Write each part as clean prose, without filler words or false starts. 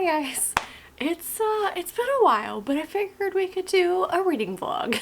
Hi guys. It's been a while, but I figured we could do a reading vlog.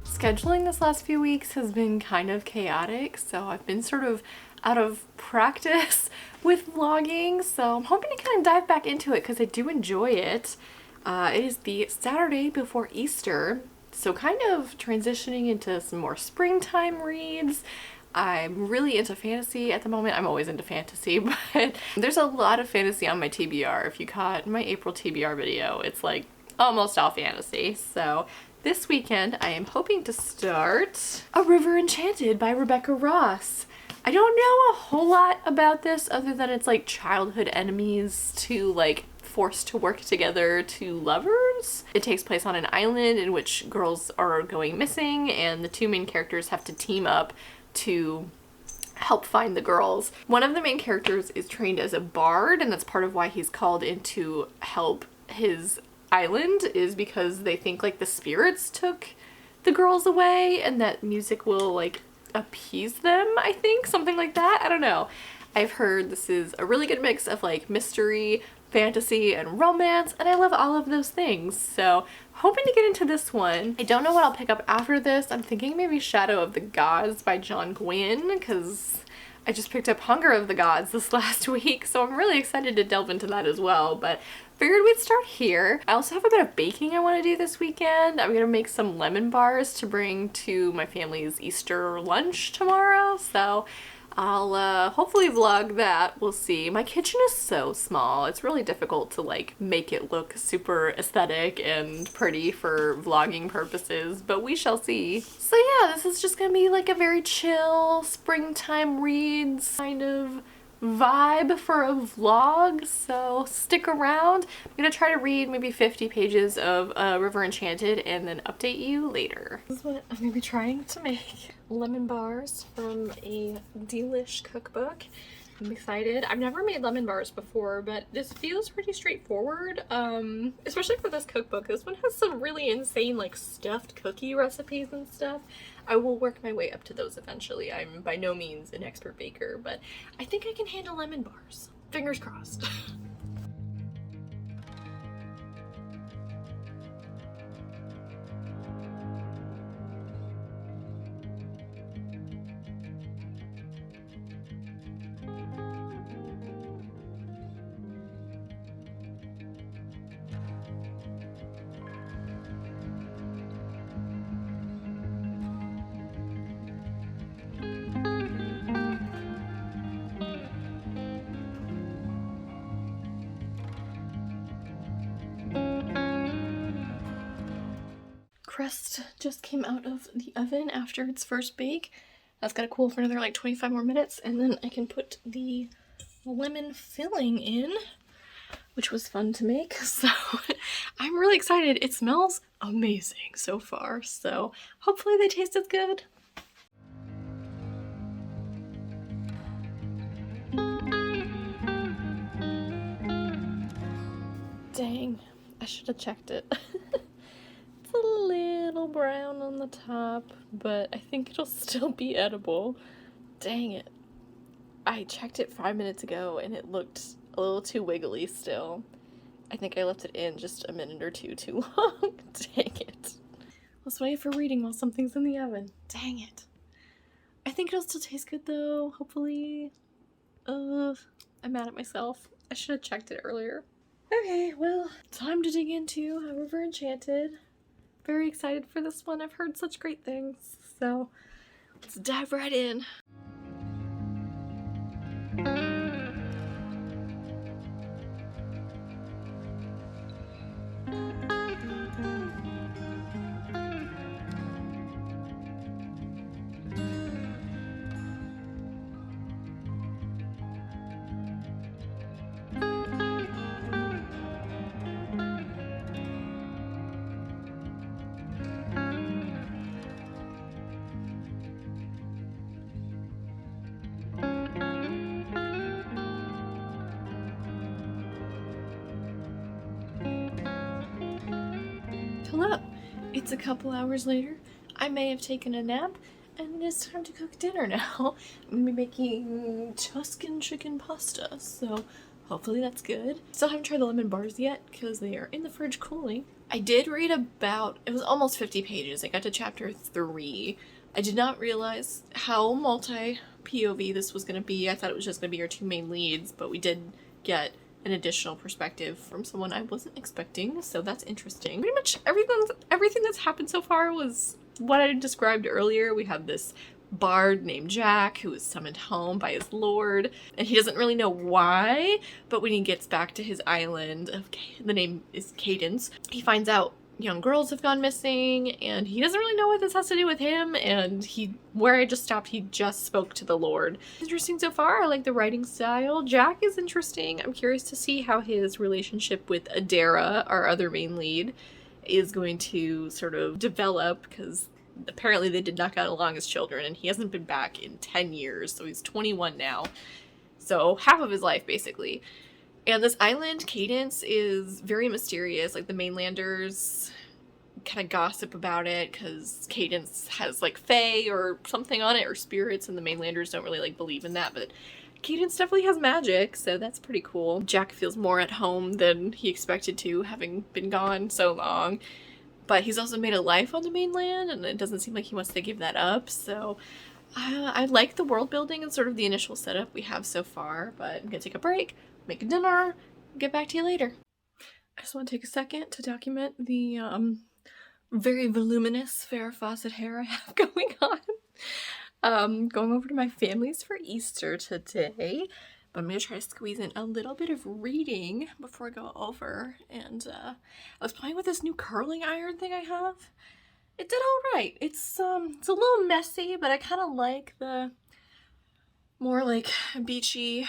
Scheduling this last few weeks has been kind of chaotic, so I've been sort of out of practice with vlogging, so I'm hoping to kind of dive back into it because I do enjoy it. It is the Saturday before Easter, so kind of transitioning into some more springtime reads. I'm really into fantasy at the moment. I'm always into fantasy, but there's a lot of fantasy on my TBR. If you caught my April TBR video, it's like almost all fantasy. So this weekend I am hoping to start A River Enchanted by Rebecca Ross. I don't know a whole lot about this other than it's like childhood enemies to like forced to work together to lovers. It takes place on an island in which girls are going missing and the two main characters have to team up to help find the girls. One of the main characters is trained as a bard, and that's part of why he's called in to help his island, is because they think like the spirits took the girls away and that music will like appease them, I think, something like that. I don't know. I've heard this is a really good mix of like mystery, fantasy, and romance, and I love all of those things, so hoping to get into this one. I don't know what I'll pick up after this. I'm thinking maybe Shadow of the Gods by John Gwynne, because I just picked up Hunger of the Gods this last week, so I'm really excited to delve into that as well, but figured we'd start here. I also have a bit of baking I want to do this weekend. I'm gonna make some lemon bars to bring to my family's Easter lunch tomorrow, so I'll hopefully vlog that. We'll see. My kitchen is so small. It's really difficult to like make it look super aesthetic and pretty for vlogging purposes, but we shall see. So yeah, this is just gonna be like a very chill springtime reads kind of vibe for a vlog, so stick around. I'm gonna try to read maybe 50 pages of River Enchanted and then update you later. This is what I'm gonna be trying to make. Lemon bars from a delish cookbook. I'm excited. I've never made lemon bars before, but this feels pretty straightforward, especially for this cookbook. This one has some really insane like stuffed cookie recipes and stuff. I will work my way up to those eventually. I'm by no means an expert baker, but I think I can handle lemon bars. Fingers crossed. Crust just came out of the oven after its first bake. That's gotta cool for another like 25 more minutes, and then I can put the lemon filling in, which was fun to make. So I'm really excited. It smells amazing so far, so hopefully they taste as good. Dang, I should have checked it. It's a little brown on the top, but I think it'll still be edible. Dang it. I checked it 5 minutes ago and it looked a little too wiggly still. I think I left it in just a minute or two too long. Dang it. Let's wait for reading while something's in the oven. Dang it. I think it'll still taste good though, hopefully. I'm mad at myself. I should have checked it earlier. Okay, well, time to dig into A River Enchanted. Very excited for this one. I've heard such great things, so let's dive right in. Hello! It's a couple hours later. I may have taken a nap, and it's time to cook dinner now. I'm gonna be making Tuscan chicken pasta, so hopefully that's good. Still haven't tried the lemon bars yet because they are in the fridge cooling. I did read it was almost 50 pages. I got to chapter 3. I did not realize how multi-POV this was going to be. I thought it was just going to be our 2 main leads, but we did get an additional perspective from someone I wasn't expecting, so that's interesting. Pretty much everything that's happened so far was what I described earlier. We have this bard named Jack who is summoned home by his lord, and he doesn't really know why, but when he gets back to his island, the name is Cadence, he finds out young girls have gone missing, and he doesn't really know what this has to do with him, and where I just stopped, he just spoke to the Lord. Interesting so far. I like the writing style. Jack is interesting. I'm curious to see how his relationship with Adara, our other main lead, is going to sort of develop, because apparently they did not get along as children, and he hasn't been back in 10 years, so he's 21 now. So half of his life, basically. And this island, Cadence, is very mysterious. Like, the mainlanders kind of gossip about it because Cadence has, like, fae or something on it, or spirits, and the mainlanders don't really, like, believe in that, but Cadence definitely has magic, so that's pretty cool. Jack feels more at home than he expected to, having been gone so long. But he's also made a life on the mainland, and it doesn't seem like he wants to give that up, so I like the world building and sort of the initial setup we have so far, but I'm gonna take a break, make a dinner, get back to you later. I just want to take a second to document the very voluminous Farrah Fawcett hair I have going on. Going over to my family's for Easter today, but I'm going to try to squeeze in a little bit of reading before I go over, and I was playing with this new curling iron thing I have. It did alright. It's a little messy, but I kind of like the more like beachy,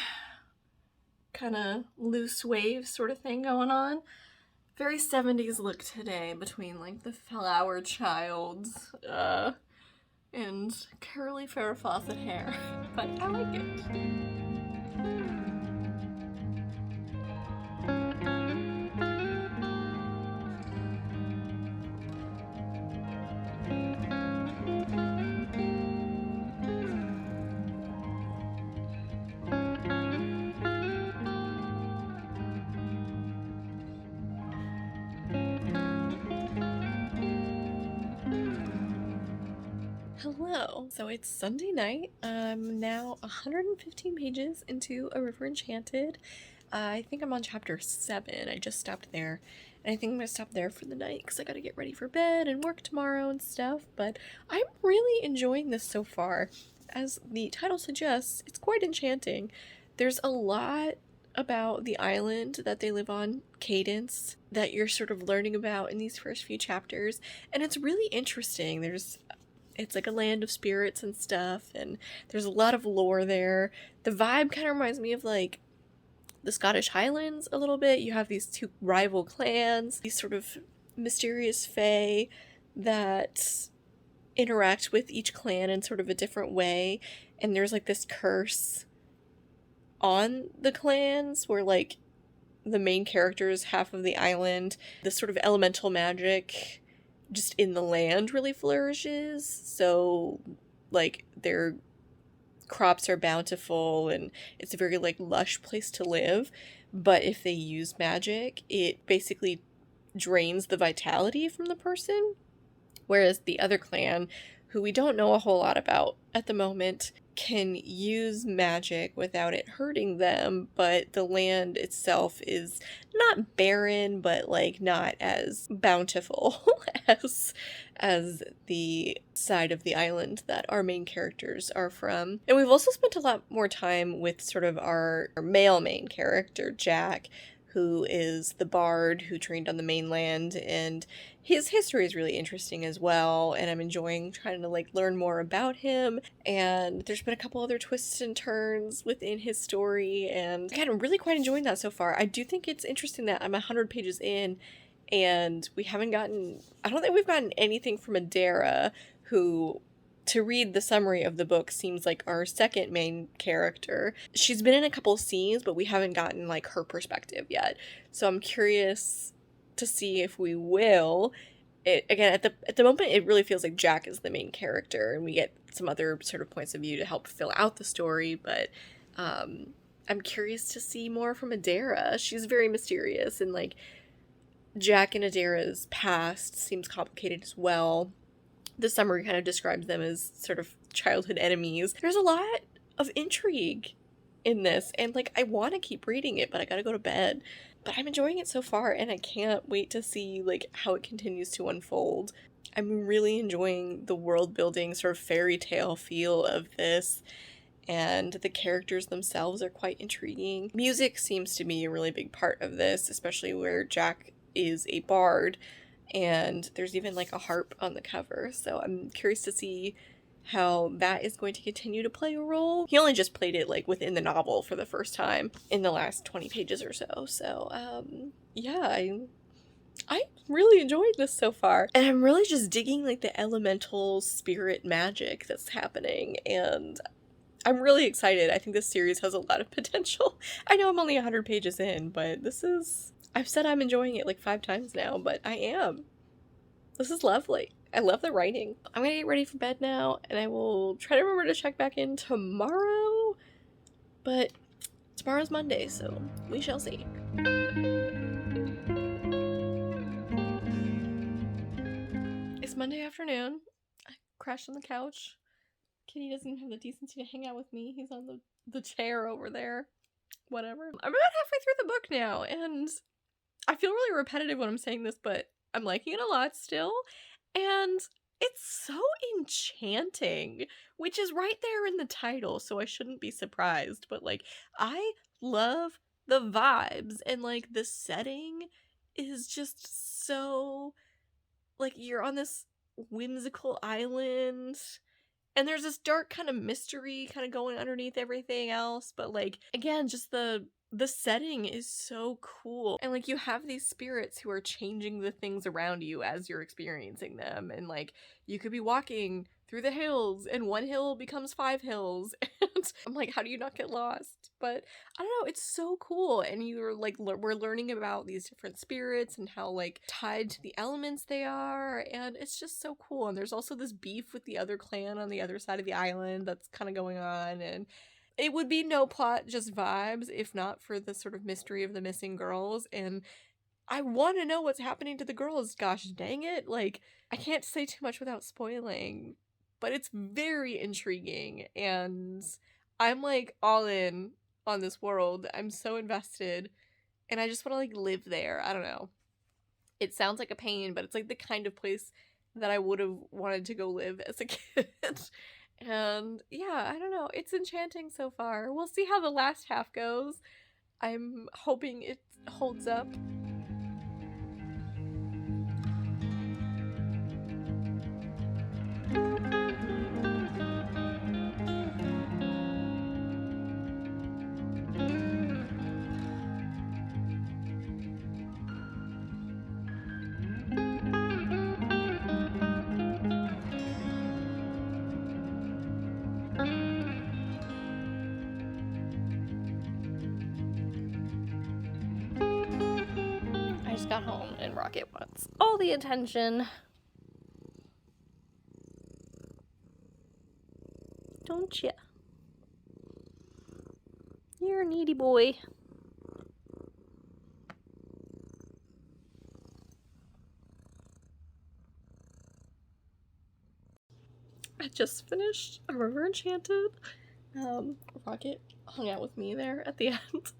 kind of loose wave sort of thing going on. Very 70s look today between like the flower child and curly Farrah Fawcett hair, but I like it. Hello. So it's Sunday night. I'm now 115 pages into A River Enchanted. I think I'm on chapter 7. I just stopped there. And I think I'm going to stop there for the night because I got to get ready for bed and work tomorrow and stuff. But I'm really enjoying this so far. As the title suggests, it's quite enchanting. There's a lot about the island that they live on, Cadence, that you're sort of learning about in these first few chapters. And it's really interesting. It's like a land of spirits and stuff, and there's a lot of lore there. The vibe kind of reminds me of like the Scottish Highlands a little bit. You have these 2 rival clans, these sort of mysterious fae that interact with each clan in sort of a different way, and there's like this curse on the clans where like the main characters, half of the island, this sort of elemental magic just in the land really flourishes, so like their crops are bountiful and it's a very like lush place to live, but if they use magic, it basically drains the vitality from the person, whereas the other clan, who we don't know a whole lot about at the moment, can use magic without it hurting them, but the land itself is not barren, but like not as bountiful as the side of the island that our main characters are from. And we've also spent a lot more time with sort of our male main character, Jack, who is the bard who trained on the mainland, and his history is really interesting as well, and I'm enjoying trying to like learn more about him. And there's been a couple other twists and turns within his story, and again, I'm really quite enjoying that so far. I do think it's interesting that I'm 100 pages in and I don't think we've gotten anything from Adara, who, to read the summary of the book, seems like our second main character. She's been in a couple scenes, but we haven't gotten like her perspective yet. So I'm curious to see if we will. again, at the moment, it really feels like Jack is the main character, and we get some other sort of points of view to help fill out the story. But I'm curious to see more from Adara. She's very mysterious, and like Jack and Adara's past seems complicated as well. The summary kind of describes them as sort of childhood enemies. There's a lot of intrigue in this, and like I want to keep reading it, but I gotta go to bed. But I'm enjoying it so far, and I can't wait to see like how it continues to unfold. I'm really enjoying the world building sort of fairy tale feel of this, and the characters themselves are quite intriguing. Music seems to be a really big part of this, especially where Jack is a bard, and there's even like a harp on the cover, so I'm curious to see how that is going to continue to play a role. He only just played it like within the novel for the first time in the last 20 pages or so. So yeah, I really enjoyed this so far, and I'm really just digging like the elemental spirit magic that's happening, and I'm really excited. I think this series has a lot of potential. I know I'm only 100 pages in, but I've said I'm enjoying it like 5 times now, but I am. This is lovely. I love the writing. I'm gonna get ready for bed now, and I will try to remember to check back in tomorrow. But tomorrow's Monday, so we shall see. It's Monday afternoon. I crashed on the couch. Kitty doesn't have the decency to hang out with me. He's on the chair over there. Whatever. I'm about halfway through the book now, and I feel really repetitive when I'm saying this, but I'm liking it a lot still. And it's so enchanting, which is right there in the title, so I shouldn't be surprised. But like, I love the vibes, and like the setting is just so like you're on this whimsical island, and there's this dark kind of mystery kind of going underneath everything else, but like again, just the setting is so cool. And like you have these spirits who are changing the things around you as you're experiencing them, and like you could be walking through the hills and one hill becomes 5 hills, and I'm like, how do you not get lost? But I don't know, it's so cool. And you're like we're learning about these different spirits and how like tied to the elements they are, and it's just so cool. And there's also this beef with the other clan on the other side of the island that's kind of going on, and it would be no plot, just vibes, if not for the sort of mystery of the missing girls. And I want to know what's happening to the girls. Gosh dang it. Like, I can't say too much without spoiling, but it's very intriguing. And I'm like all in on this world. I'm so invested. And I just want to like live there. I don't know. It sounds like a pain, but it's like the kind of place that I would have wanted to go live as a kid. And yeah, I don't know. It's enchanting so far. We'll see how the last half goes. I'm hoping it holds up. I just got home and Rocket wants all the attention. Don't ya? You're a needy boy. I just finished a River Enchanted. Rocket hung out with me there at the end.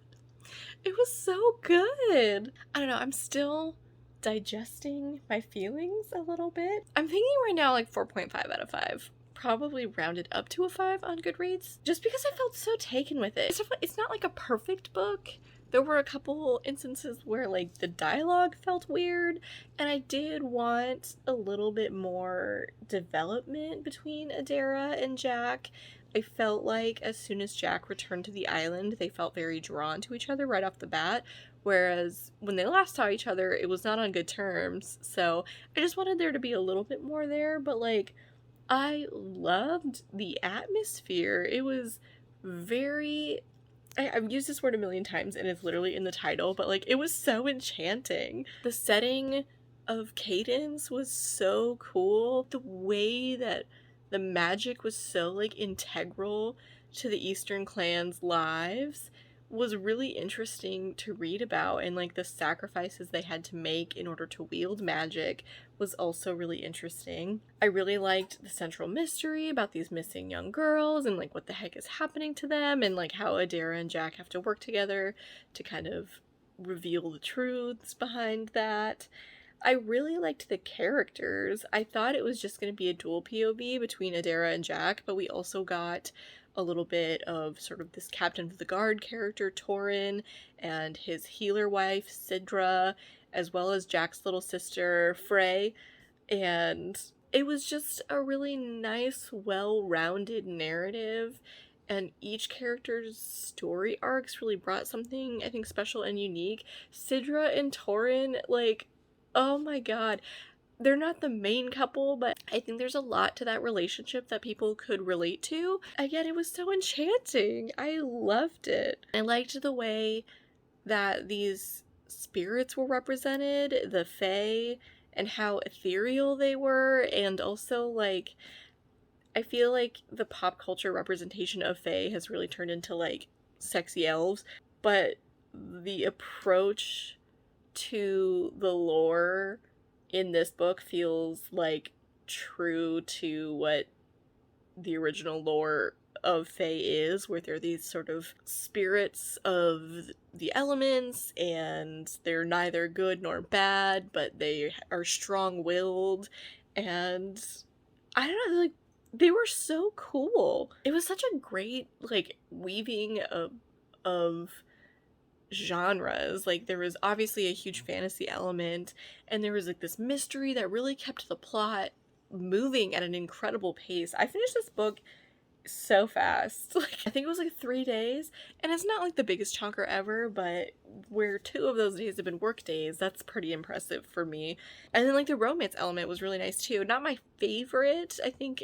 It was so good. I don't know, I'm still digesting my feelings a little bit. I'm thinking right now like 4.5 out of 5. Probably rounded up to a 5 on Goodreads, just because I felt so taken with it. It's not like a perfect book. There were a couple instances where like the dialogue felt weird, and I did want a little bit more development between Adara and Jack. I felt like as soon as Jack returned to the island, they felt very drawn to each other right off the bat, whereas when they last saw each other, it was not on good terms. So I just wanted there to be a little bit more there, but like I loved the atmosphere. It was very I've used this word a million times, and it's literally in the title, but like it was so enchanting. The setting of Cadence was so cool. The way that the magic was so, like, integral to the Eastern Clan's lives was really interesting to read about, and, like, the sacrifices they had to make in order to wield magic was also really interesting. I really liked the central mystery about these missing young girls and, like, what the heck is happening to them, and, like, how Adara and Jack have to work together to kind of reveal the truths behind that. I really liked the characters. I thought it was just going to be a dual POV between Adara and Jack, but we also got a little bit of sort of this captain of the guard character, Torin, and his healer wife, Sidra, as well as Jack's little sister, Frey. And it was just a really nice, well-rounded narrative. And each character's story arcs really brought something, I think, special and unique. Sidra and Torin, like, oh my god. They're not the main couple, but I think there's a lot to that relationship that people could relate to. Again, it was so enchanting. I loved it. I liked the way that these spirits were represented, the Fae, and how ethereal they were, and also, like, I feel like the pop culture representation of Fae has really turned into, like, sexy elves, but the approach to the lore in this book feels like true to what the original lore of Fae is, where they're these sort of spirits of the elements, and they're neither good nor bad, but they are strong-willed, and I don't know, like, they were so cool. It was such a great, like, weaving of genres. Like, there was obviously a huge fantasy element, and there was, like, this mystery that really kept the plot moving at an incredible pace. I finished this book so fast. Like, I think it was like 3 days, and it's not like the biggest chunker ever, but where 2 of those days have been work days, that's pretty impressive for me. And then, like, the romance element was really nice too. Not my favorite, I think,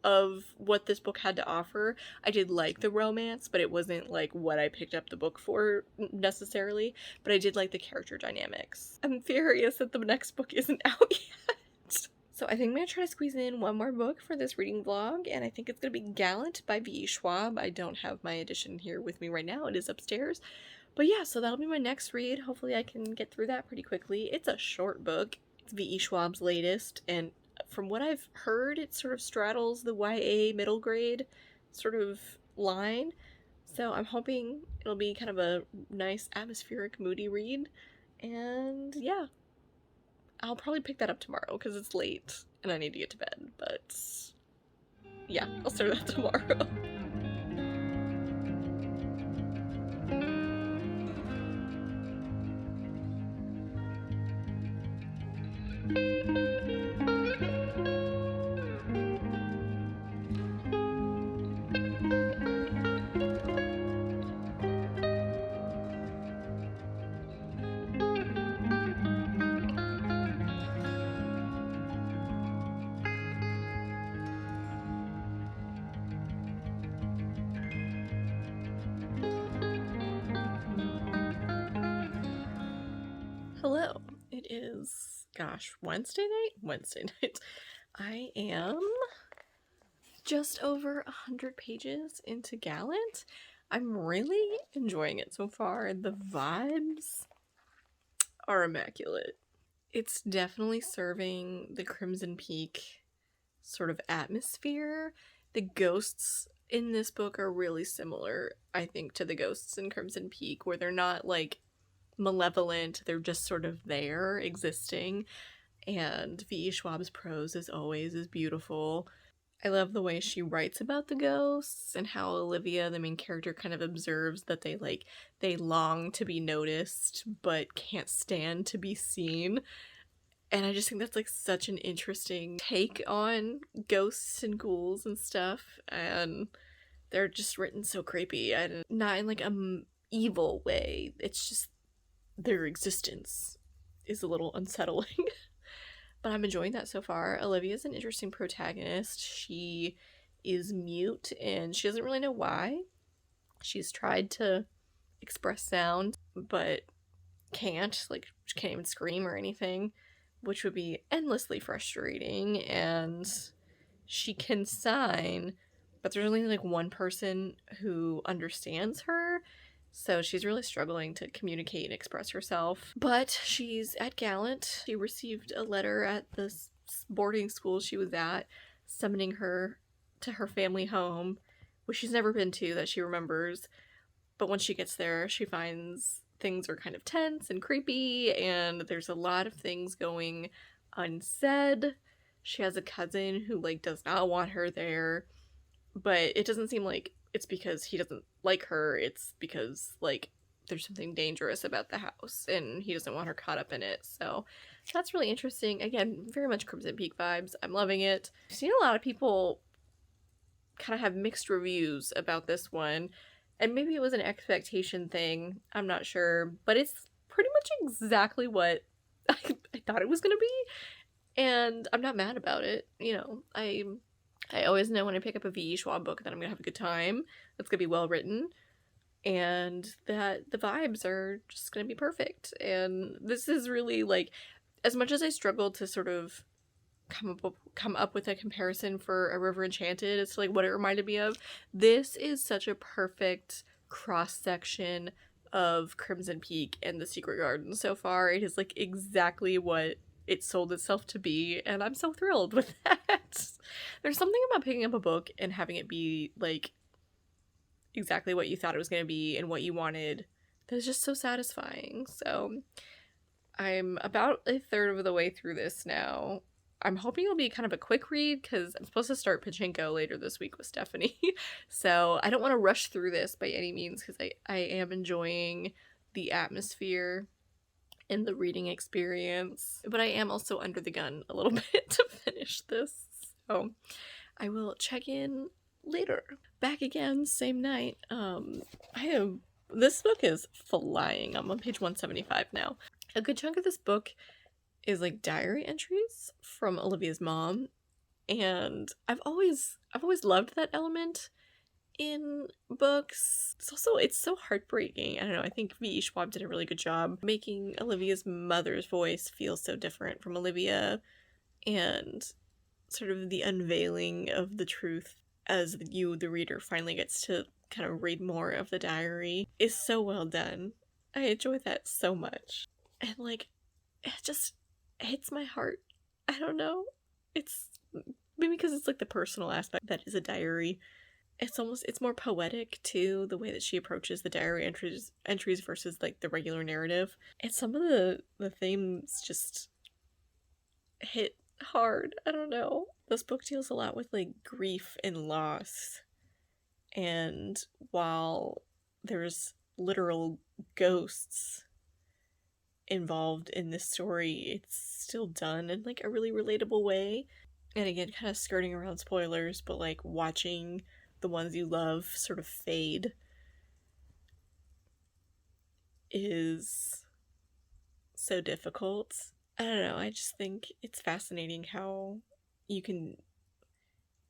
of what this book had to offer. I did like the romance, but it wasn't like what I picked up the book for necessarily, but I did like the character dynamics. I'm furious that the next book isn't out yet. So I think I'm going to try to squeeze in one more book for this reading vlog, and I think it's going to be Gallant by V.E. Schwab. I don't have my edition here with me right now. It is upstairs. But yeah, so that'll be my next read. Hopefully I can get through that pretty quickly. It's a short book. It's V.E. Schwab's latest, and from what I've heard, it sort of straddles the YA middle grade sort of line. So I'm hoping it'll be kind of a nice, atmospheric, moody read. And yeah, I'll probably pick that up tomorrow because it's late and I need to get to bed. But yeah, I'll start that tomorrow. Hello, it is, gosh, Wednesday night? I am just over 100 pages into Gallant. I'm really enjoying it so far. The vibes are immaculate. It's definitely serving the Crimson Peak sort of atmosphere. The ghosts in this book are really similar, I think, to the ghosts in Crimson Peak, where they're not, like, malevolent, they're just sort of there, existing. And V.E. Schwab's prose, as always, is beautiful. I love the way she writes about the ghosts and how Olivia, the main character, kind of observes that they long to be noticed but can't stand to be seen. And I just think that's, like, such an interesting take on ghosts and ghouls and stuff, and they're just written so creepy, and not in, like, a evil way. It's just their existence is a little unsettling. But I'm enjoying that so far. Olivia's an interesting protagonist. She is mute and she doesn't really know why. She's tried to express sound but can't. Like, she can't even scream or anything. which would be endlessly frustrating, and she can sign, but there's only like one person who understands her, so she's really struggling to communicate and express herself. But she's at Gallant. She received a letter at the boarding school she was at summoning her to her family home, which she's never been to that she remembers. But when she gets there, she finds things are kind of tense and creepy, and there's a lot of things going unsaid. She has a cousin who, like, does not want her there, but it doesn't seem like it's because he doesn't like her. It's because, like, there's something dangerous about the house, and he doesn't want her caught up in it. So that's really interesting. Again, very much Crimson Peak vibes. I'm loving it. I've seen a lot of people kind of have mixed reviews about this one, and maybe it was an expectation thing. I'm not sure, but it's pretty much exactly what I thought it was going to be, and I'm not mad about it. You know, I always know when I pick up a V.E. Schwab book that I'm going to have a good time, that's going to be well written, and that the vibes are just going to be perfect. And this is really, like, as much as I struggled to sort of come up with a comparison for a River Enchanted, it's like what it reminded me of. This is such a perfect cross-section of Crimson Peak and The Secret Garden so far. It is like exactly what it sold itself to be, and I'm so thrilled with that. There's something about picking up a book and having it be like exactly what you thought it was going to be and what you wanted that is just so satisfying. So I'm about a third of the way through this now. I'm hoping it'll be kind of a quick read because I'm supposed to start Pachinko later this week with Stephanie. So I don't want to rush through this by any means because I am enjoying the atmosphere and the reading experience. But I am also under the gun a little bit to finish this. So I will check in later. Back again, same night. This book is flying. I'm on page 175 now. A good chunk of this book is like diary entries from Olivia's mom, and I've always loved that element in books. It's so heartbreaking. I don't know, I think V.E. Schwab did a really good job making Olivia's mother's voice feel so different from Olivia, and sort of the unveiling of the truth as you, the reader, finally gets to kind of read more of the diary is so well done. I enjoy that so much. And like, it just hits my heart. I don't know. It's maybe because it's like the personal aspect that is a diary. It's more poetic too, the way that she approaches the diary entries versus like the regular narrative. And some of the themes just hit hard. I don't know. This book deals a lot with like grief and loss. And while there's literal ghosts involved in this story, it's still done in like a really relatable way. And again, kind of skirting around spoilers, but like watching the ones you love sort of fade is so difficult. I don't know, I just think it's fascinating how you can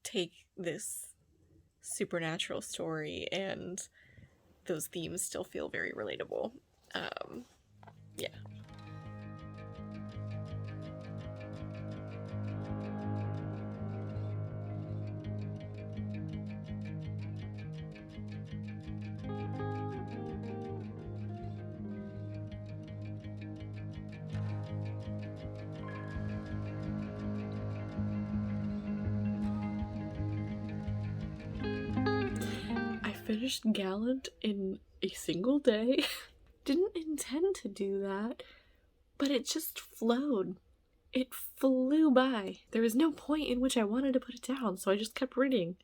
take this supernatural story and those themes still feel very relatable. Yeah. I finished Gallant in a single day. Didn't intend to do that, but it just flowed. It flew by. There was no point in which I wanted to put it down, so I just kept reading.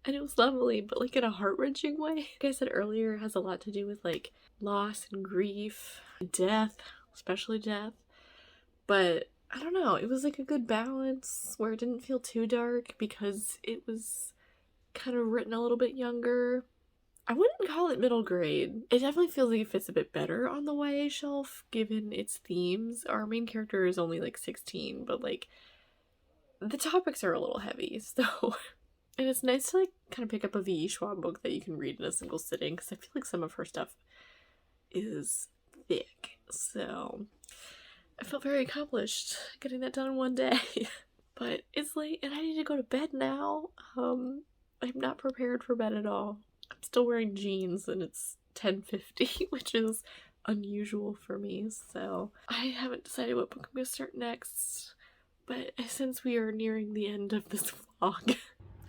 And it was lovely, but like in a heart-wrenching way. Like I said earlier, it has a lot to do with like loss and grief, death, especially death. But I don't know, it was like a good balance where it didn't feel too dark because it was kind of written a little bit younger. I wouldn't call it middle grade. It definitely feels like it fits a bit better on the YA shelf given its themes. Our main character is only like 16, but like the topics are a little heavy, so and it's nice to like kind of pick up a V.E. Schwab book that you can read in a single sitting because I feel like some of her stuff is thick. So I felt very accomplished getting that done in one day. But it's late and I need to go to bed now. I'm not prepared for bed at all. I'm still wearing jeans and it's 10:50, which is unusual for me, so I haven't decided what book I'm gonna start next. But since we are nearing the end of this vlog.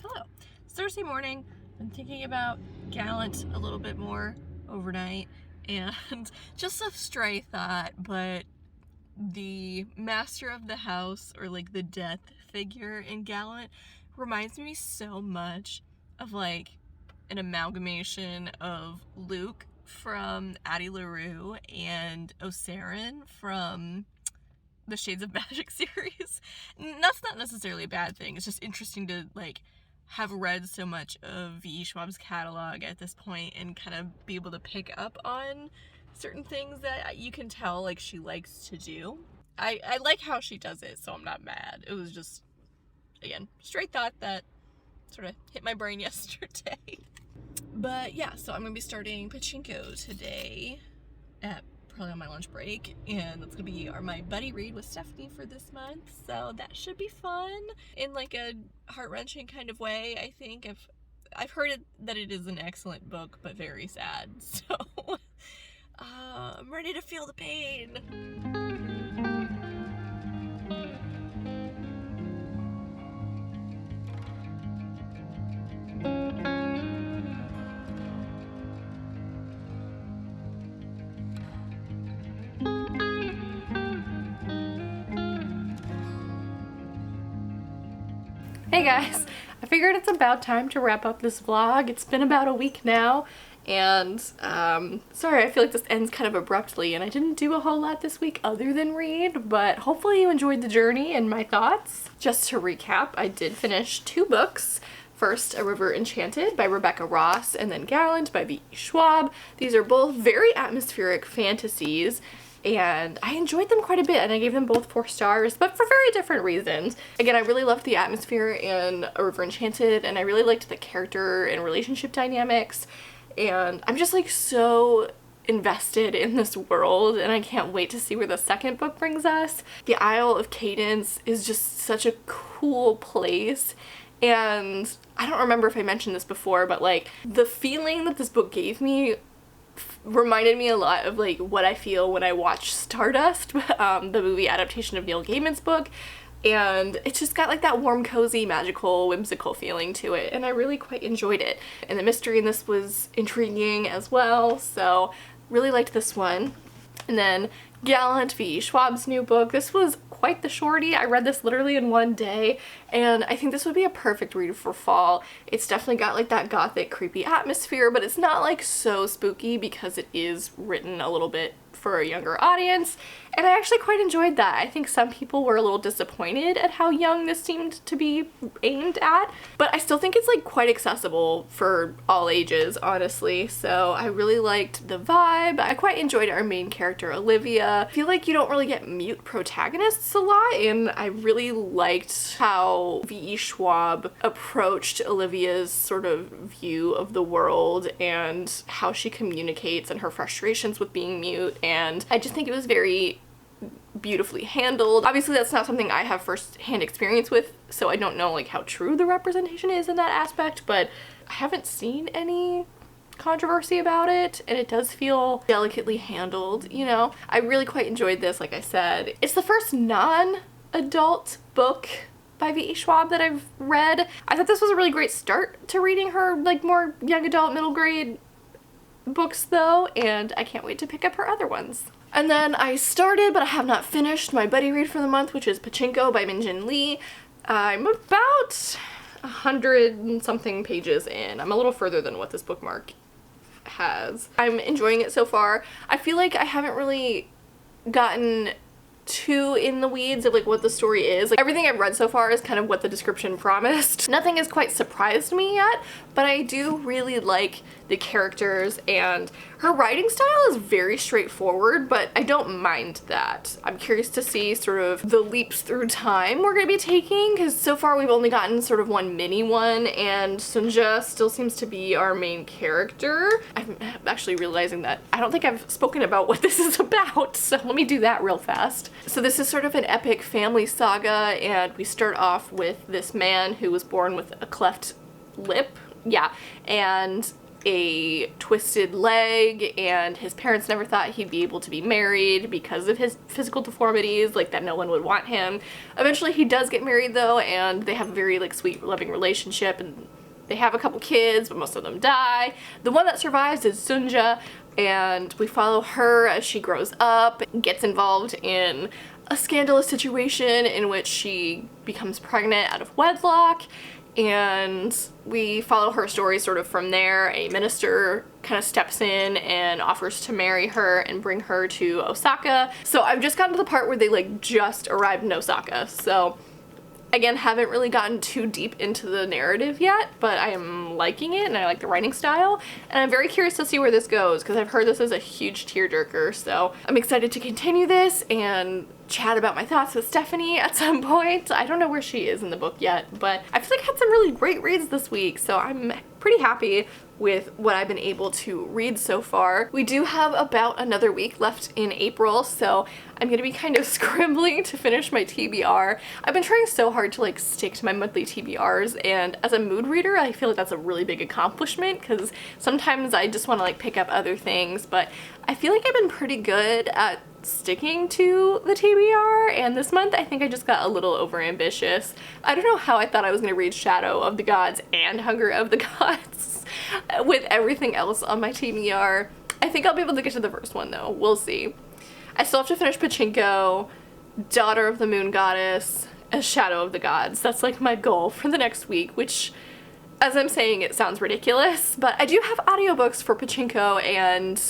Hello. It's Thursday morning. I'm thinking about Gallant a little bit more overnight, and just a stray thought, but the master of the house, or like the death figure in Gallant, reminds me so much of like an amalgamation of Luke from Addie LaRue and Osarin from the Shades of Magic series. And that's not necessarily a bad thing. It's just interesting to like have read so much of V.E. Schwab's catalog at this point and kind of be able to pick up on certain things that you can tell like she likes to do. I like how she does it, so I'm not mad. It was just, again, straight thought that sort of hit my brain yesterday. But yeah, so I'm gonna be starting Pachinko today at probably on my lunch break, and that's gonna be my buddy read with Stephanie for this month, so that should be fun in like a heart-wrenching kind of way. I think I've heard that it is an excellent book, but very sad, so I'm ready to feel the pain. Hey guys, I figured it's about time to wrap up this vlog. It's been about a week now, and sorry, I feel like this ends kind of abruptly, and I didn't do a whole lot this week other than read, but hopefully you enjoyed the journey and my thoughts. Just to recap, I did finish 2 books. First, A River Enchanted by Rebecca Ross, and then Gallant by V.E. Schwab. These are both very atmospheric fantasies, and I enjoyed them quite a bit, and I gave them both 4 stars, but for very different reasons. Again, I really loved the atmosphere in A River Enchanted, and I really liked the character and relationship dynamics, and I'm just like so invested in this world, and I can't wait to see where the second book brings us. The Isle of Cadence is just such a cool place, and I don't remember if I mentioned this before, but like the feeling that this book gave me reminded me a lot of like what I feel when I watch Stardust, the movie adaptation of Neil Gaiman's book, and it just got like that warm, cozy, magical, whimsical feeling to it, and I really quite enjoyed it. And the mystery in this was intriguing as well, so really liked this one. And then Gallant, V.E. Schwab's new book. This was quite the shorty. I read this literally in one day, and I think this would be a perfect read for fall. It's definitely got like that gothic, creepy atmosphere, but it's not like so spooky because it is written a little bit for a younger audience, and I actually quite enjoyed that. I think some people were a little disappointed at how young this seemed to be aimed at, but I still think it's like quite accessible for all ages, honestly, so I really liked the vibe. I quite enjoyed our main character, Olivia. I feel like you don't really get mute protagonists a lot, and I really liked how V.E. Schwab approached Olivia's sort of view of the world and how she communicates and her frustrations with being mute, and I just think it was very beautifully handled. Obviously that's not something I have first-hand experience with, so I don't know like how true the representation is in that aspect, but I haven't seen any controversy about it, and it does feel delicately handled, you know? I really quite enjoyed this, like I said. It's the first non-adult book by V.E. Schwab that I've read. I thought this was a really great start to reading her like more young adult, middle grade books though, and I can't wait to pick up her other ones. And then I started, but I have not finished, my buddy read for the month, which is Pachinko by Min-Jin Lee. I'm about 100 and something pages in. I'm a little further than what this bookmark has. I'm enjoying it so far. I feel like I haven't really gotten too in the weeds of like what the story is. Like everything I've read so far is kind of what the description promised. Nothing has quite surprised me yet, but I do really like the characters, and her writing style is very straightforward, but I don't mind that. I'm curious to see sort of the leaps through time we're gonna be taking, because so far we've only gotten sort of one mini one, and Sunja still seems to be our main character. I'm actually realizing that I don't think I've spoken about what this is about, so let me do that real fast. So this is sort of an epic family saga, and we start off with this man who was born with a cleft lip, yeah, and a twisted leg, and his parents never thought he'd be able to be married because of his physical deformities, like that no one would want him. Eventually he does get married though, and they have a very like sweet, loving relationship, and they have a couple kids, but most of them die. The one that survives is Sunja, and we follow her as she grows up, gets involved in a scandalous situation in which she becomes pregnant out of wedlock, and we follow her story sort of from there. A minister kind of steps in and offers to marry her and bring her to Osaka. So I've just gotten to the part where they like just arrived in Osaka, so again, haven't really gotten too deep into the narrative yet, but I am liking it and I like the writing style, and I'm very curious to see where this goes because I've heard this is a huge tearjerker, so I'm excited to continue this and chat about my thoughts with Stephanie at some point. I don't know where she is in the book yet, but I feel like I had some really great reads this week, so I'm pretty happy with what I've been able to read so far. We do have about another week left in April, so I'm gonna be kind of scribbling to finish my TBR. I've been trying so hard to like stick to my monthly TBRs, and as a mood reader I feel like that's a really big accomplishment because sometimes I just want to like pick up other things, but I feel like I've been pretty good at sticking to the TBR, and this month I think I just got a little overambitious. I don't know how I thought I was going to read Shadow of the Gods and Hunger of the Gods with everything else on my TBR. I think I'll be able to get to the first one though. We'll see. I still have to finish Pachinko, Daughter of the Moon Goddess, and Shadow of the Gods. That's like my goal for the next week, which as I'm saying it sounds ridiculous, but I do have audiobooks for Pachinko and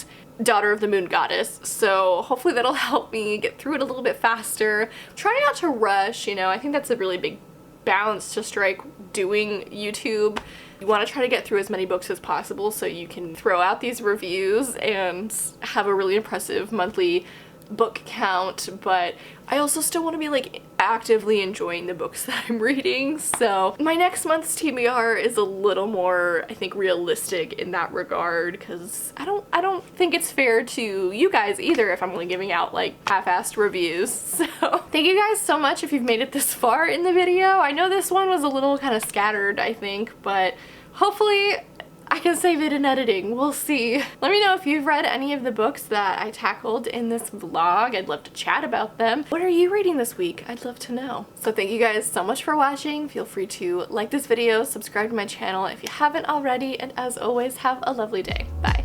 Daughter of the Moon Goddess, so hopefully that'll help me get through it a little bit faster. Try not to rush, you know, I think that's a really big balance to strike doing YouTube. You want to try to get through as many books as possible so you can throw out these reviews and have a really impressive monthly book count, but I also still want to be like actively enjoying the books that I'm reading. So my next month's TBR is a little more, I think, realistic in that regard, because I don't think it's fair to you guys either if I'm only giving out like half-assed reviews. So thank you guys so much if you've made it this far in the video. I know this one was a little kind of scattered, I think, but hopefully I can save it in editing. We'll see. Let me know if you've read any of the books that I tackled in this vlog. I'd love to chat about them. What are you reading this week? I'd love to know. So thank you guys so much for watching. Feel free to like this video, subscribe to my channel if you haven't already, and as always, have a lovely day. Bye.